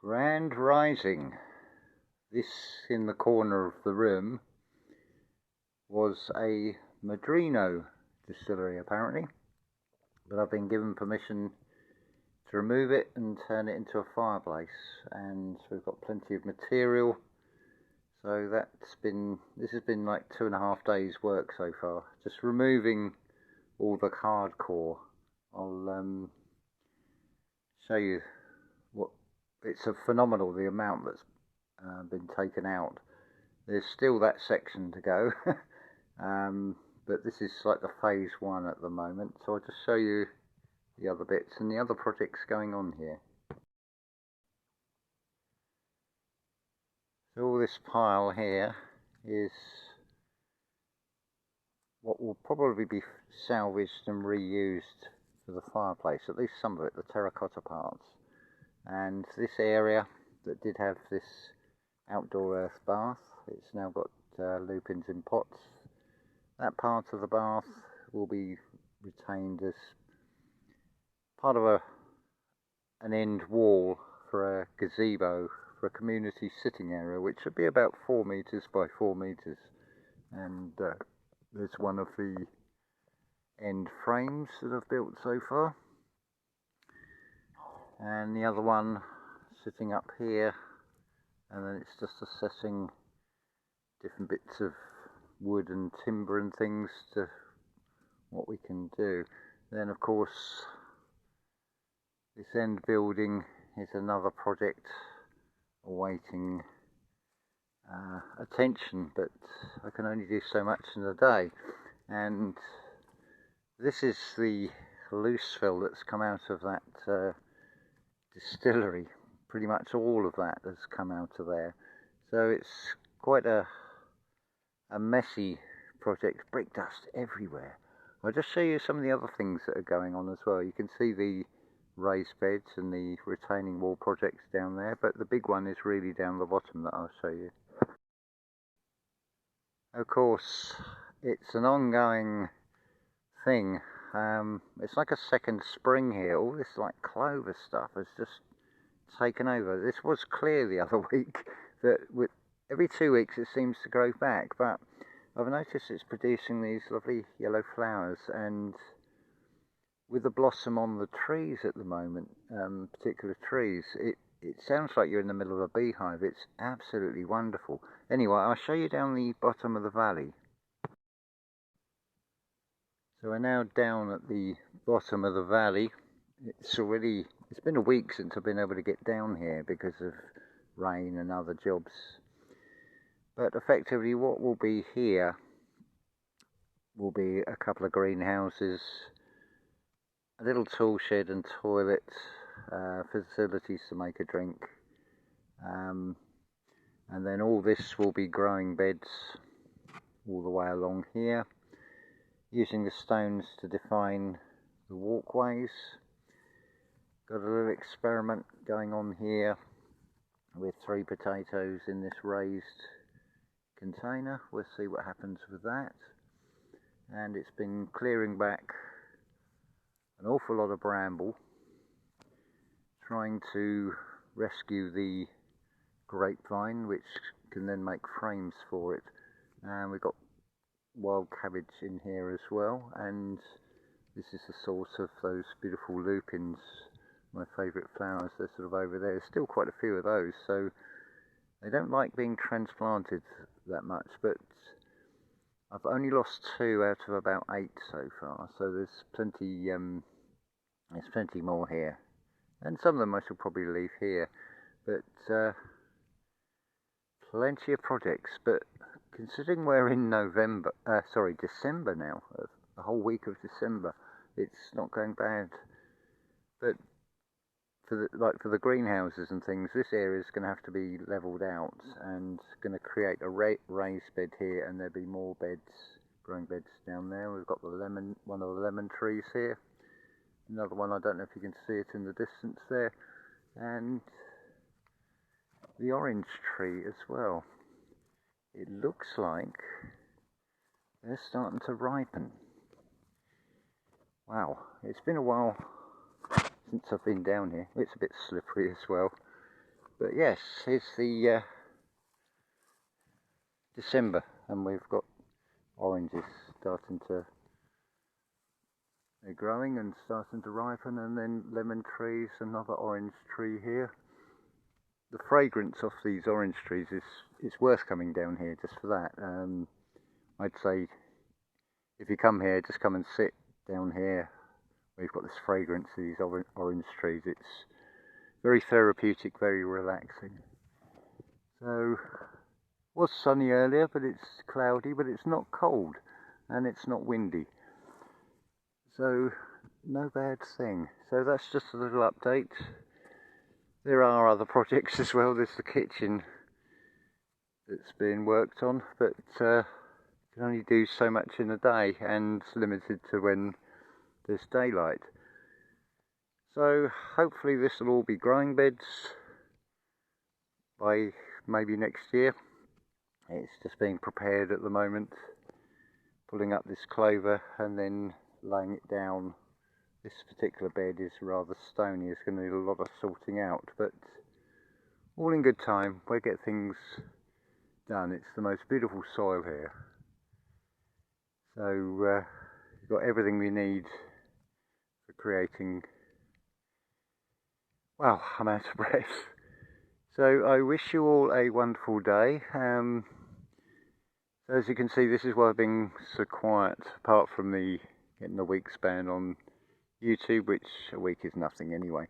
Grand Rising. This in the corner of the room was a Madrino distillery apparently, but I've been given permission to remove it and turn it into a fireplace, and we've got plenty of material, so this has been like 2.5 days work so far, just removing all the hardcore. I'll show you what it's a phenomenal, the amount that's been taken out. There's still that section to go, but this is like the phase 1 at the moment, so I'll just show you the other bits and the other projects going on here. So all this pile here is what will probably be salvaged and reused for the fireplace, at least some of it, the terracotta parts. And this area that did have this outdoor earth bath, it's now got lupins in pots. That part of the bath will be retained as part of an end wall for a gazebo, for a community sitting area, which should be about 4 meters by 4 meters. And there's one of the end frames that I've built so far, and the other one sitting up here, and then it's just assessing different bits of wood and timber and things to what we can do. Then of course this end building is another project awaiting attention, but I can only do so much in a day. And this is the loose fill that's come out of that distillery. Pretty much all of that has come out of there, so it's quite a messy project. Brick dust everywhere. I'll just show you some of the other things that are going on as well. You can see the raised beds and the retaining wall projects down there, but the big one is really down the bottom that I'll show you. Of course, it's an ongoing thing. It's like a second spring here. All this like clover stuff has just taken over. This was clear the other week, that with every 2 weeks it seems to grow back, but I've noticed it's producing these lovely yellow flowers, and with the blossom on the trees at the moment, particular trees, it sounds like you're in the middle of a beehive. It's absolutely wonderful. Anyway, I'll show you down the bottom of the valley. So we're now down at the bottom of the valley. It's been a week since I've been able to get down here because of rain and other jobs. But effectively what will be here will be a couple of greenhouses, a little tool shed and toilet, facilities to make a drink. And then all this will be growing beds all the way along here, using the stones to define the walkways. Got a little experiment going on here with 3 potatoes in this raised container. We'll see what happens with that. And it's been clearing back an awful lot of bramble, trying to rescue the grapevine, which can then make frames for it. And we've got wild cabbage in here as well, and this is the source of those beautiful lupins, my favourite flowers. They're sort of over there. There's still quite a few of those, so they don't like being transplanted that much, but I've only lost 2 out of about 8 so far, so there's plenty more here, and some of them I shall probably leave here, but plenty of projects. But considering we're in December now, the whole week of December, it's not going bad. But for the greenhouses and things, this area is going to have to be levelled out, and going to create a raised bed here, and there'll be more beds, growing beds down there. We've got one of the lemon trees here, another one, I don't know if you can see it in the distance there, and the orange tree as well. It looks like they're starting to ripen. Wow, it's been a while since I've been down here. It's a bit slippery as well. But yes, it's the December, and we've got oranges starting to, they're growing and starting to ripen, and then lemon trees, another orange tree here. The fragrance of these orange trees is worth coming down here just for that. I'd say if you come here, just come and sit down here. We've got this fragrance of these orange trees. It's very therapeutic, very relaxing. So, it was sunny earlier, but it's cloudy, but it's not cold, and it's not windy. So, no bad thing. So that's just a little update. There are other projects as well. There's the kitchen that's being worked on, but you can only do so much in a day, and it's limited to when there's daylight. So hopefully this will all be growing beds by maybe next year. It's just being prepared at the moment, pulling up this clover and then laying it down. This particular bed is rather stony, it's going to need a lot of sorting out, but all in good time. We'll get things done. It's the most beautiful soil here. So you've got everything we need for creating. Well, I'm out of breath. So I wish you all a wonderful day. As you can see, this is why I've been so quiet, apart from the getting the week span on YouTube, which a week is nothing anyway.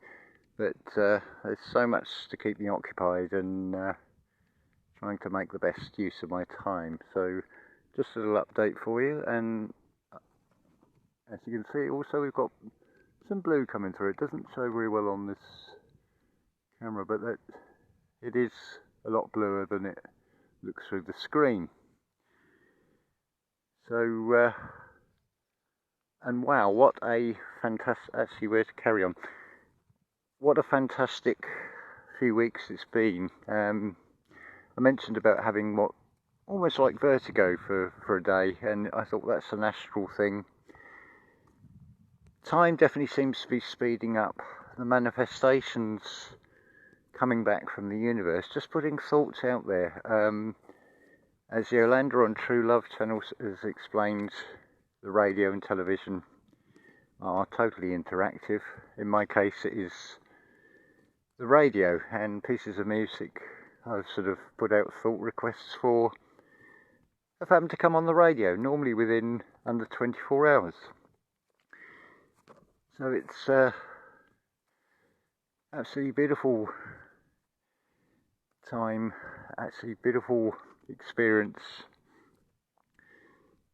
But there's so much to keep me occupied, and trying to make the best use of my time. So just a little update for you, and as you can see, also we've got some blue coming through. It doesn't show very well on this camera, but it is a lot bluer than it looks through the screen. So and wow, what a fantastic, actually where to carry on, what a fantastic few weeks it's been. I mentioned about having what almost like vertigo for a day, and I thought that's a natural thing. Time definitely seems to be speeding up. The manifestations coming back from the universe, just putting thoughts out there. As Yolanda on True Love channel has explained, the radio and television are totally interactive. In my case it is the radio, and pieces of music I've sort of put out thought requests for have happened to come on the radio, normally within under 24 hours. So it's absolutely beautiful time, actually beautiful experience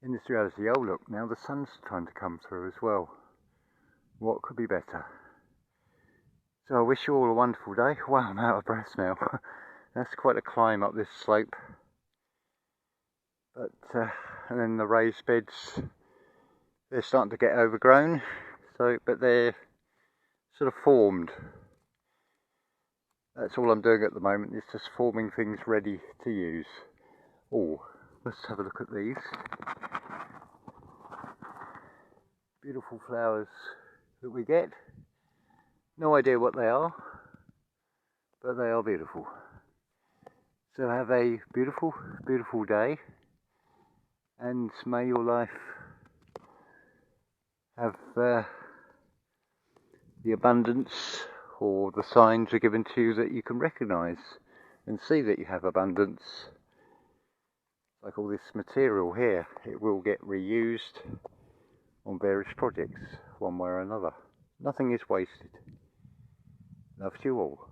in this reality. Oh look, now the sun's trying to come through as well. What could be better? So I wish you all a wonderful day. Wow, I'm out of breath now. That's quite a climb up this slope. But and then the raised beds, they're starting to get overgrown. So, but they're sort of formed. That's all I'm doing at the moment, is just forming things ready to use. Oh, let's have a look at these. Beautiful flowers that we get. No idea what they are, but they are beautiful. So have a beautiful, beautiful day, and may your life have the abundance, or the signs are given to you that you can recognise and see that you have abundance. Like all this material here, it will get reused on various projects, one way or another. Nothing is wasted. Love to you all.